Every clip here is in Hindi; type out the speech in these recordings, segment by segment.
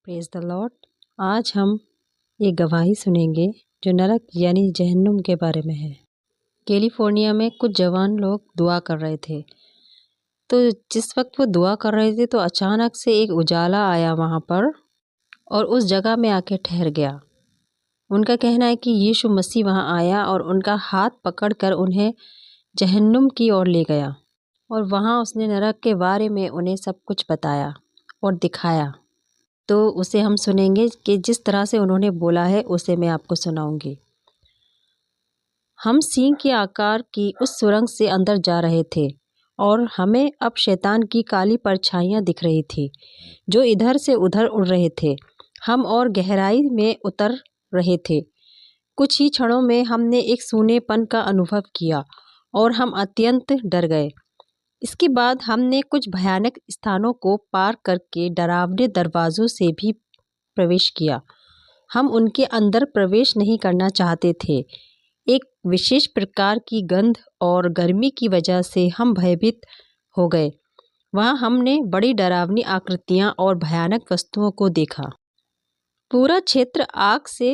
Praise the Lord. आज हम एक गवाही सुनेंगे जो नरक यानी जहन्नुम के बारे में है। कैलिफोर्निया में कुछ जवान लोग दुआ कर रहे थे। तो जिस वक्त वो दुआ कर रहे थे तो अचानक से एक उजाला आया वहाँ पर और उस जगह में आके ठहर गया। उनका कहना है कि यीशु मसीह वहाँ आया और उनका हाथ पकड़कर उन्हें जहन्नुम की ओर ले गया और वहाँ उसने नरक के बारे में उन्हें सब कुछ बताया और दिखाया। तो उसे हम सुनेंगे कि जिस तरह से उन्होंने बोला है उसे मैं आपको सुनाऊंगी। हम सिंह के आकार की उस सुरंग से अंदर जा रहे थे और हमें अब शैतान की काली परछाइयाँ दिख रही थी जो इधर से उधर उड़ रहे थे। हम और गहराई में उतर रहे थे। कुछ ही क्षणों में हमने एक सूनेपन का अनुभव किया और हम अत्यंत डर गए। इसके बाद हमने कुछ भयानक स्थानों को पार करके डरावने दरवाज़ों से भी प्रवेश किया। हम उनके अंदर प्रवेश नहीं करना चाहते थे। एक विशेष प्रकार की गंध और गर्मी की वजह से हम भयभीत हो गए। वहाँ हमने बड़ी डरावनी आकृतियाँ और भयानक वस्तुओं को देखा। पूरा क्षेत्र आग से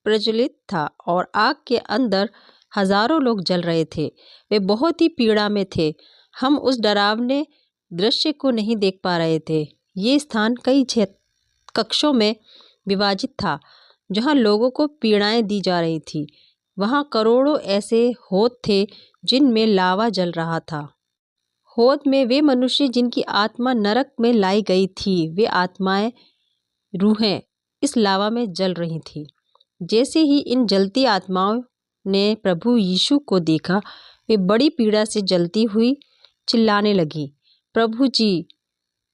प्रज्वलित था और आग के अंदर हजारों लोग जल रहे थे। वे बहुत ही पीड़ा में थे। हम उस डरावने दृश्य को नहीं देख पा रहे थे। ये स्थान कई कक्षों में विभाजित था जहाँ लोगों को पीड़ाएं दी जा रही थी। वहाँ करोड़ों ऐसे हौद थे जिनमें लावा जल रहा था। हौद में वे मनुष्य जिनकी आत्मा नरक में लाई गई थी, वे आत्माएं, रूहें इस लावा में जल रही थी। जैसे ही इन जलती आत्माओं ने प्रभु यीशु को देखा, वे बड़ी पीड़ा से जलती हुई चिल्लाने लगी, प्रभु जी,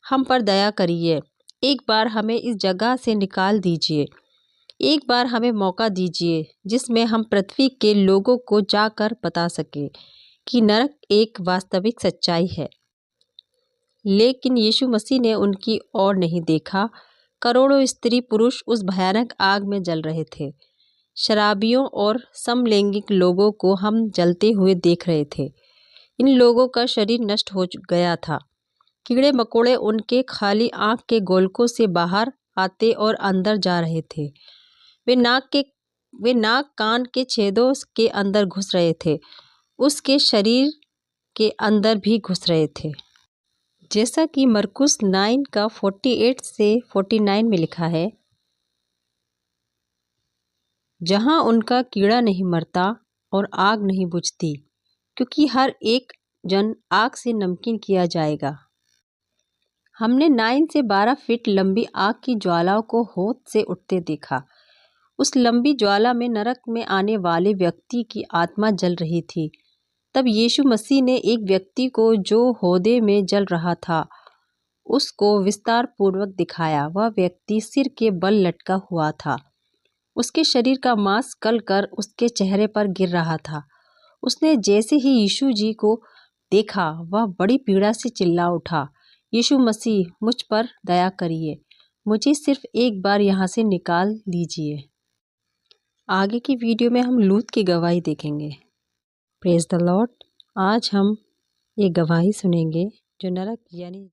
हम पर दया करिए। एक बार हमें इस जगह से निकाल दीजिए। एक बार हमें मौका दीजिए जिसमें हम पृथ्वी के लोगों को जाकर बता सकें कि नरक एक वास्तविक सच्चाई है। लेकिन यीशु मसीह ने उनकी ओर नहीं देखा। करोड़ों स्त्री पुरुष उस भयानक आग में जल रहे थे। शराबियों और समलैंगिक लोगों को हम जलते हुए देख रहे थे। इन लोगों का शरीर नष्ट हो गया था। कीड़े मकोड़े उनके खाली आँख के गोलकों से बाहर आते और अंदर जा रहे थे। वे नाक कान के छेदों के अंदर घुस रहे थे। उसके शरीर के अंदर भी घुस रहे थे। जैसा कि मरकुस 9 का 48 से 49 में लिखा है, जहाँ उनका कीड़ा नहीं मरता और आग नहीं बुझती, क्योंकि हर एक जन आग से नमकीन किया जाएगा। हमने 9 से 12 फीट लंबी आग की ज्वालाओं को हौद से उठते देखा। उस लंबी ज्वाला में नरक में आने वाले व्यक्ति की आत्मा जल रही थी। तब यीशु मसीह ने एक व्यक्ति को जो हौदे में जल रहा था उसको विस्तार पूर्वक दिखाया। वह व्यक्ति सिर के बल लटका हुआ था। उसके शरीर का मांस गल कर उसके चेहरे पर गिर रहा था। उसने जैसे ही यीशु जी को देखा, वह बड़ी पीड़ा से चिल्ला उठा, यीशु मसीह, मुझ पर दया करिए। मुझे सिर्फ एक बार यहाँ से निकाल लीजिए। आगे की वीडियो में हम लूत की गवाही देखेंगे। Praise the Lord. आज हम एक गवाही सुनेंगे जो नरक यानी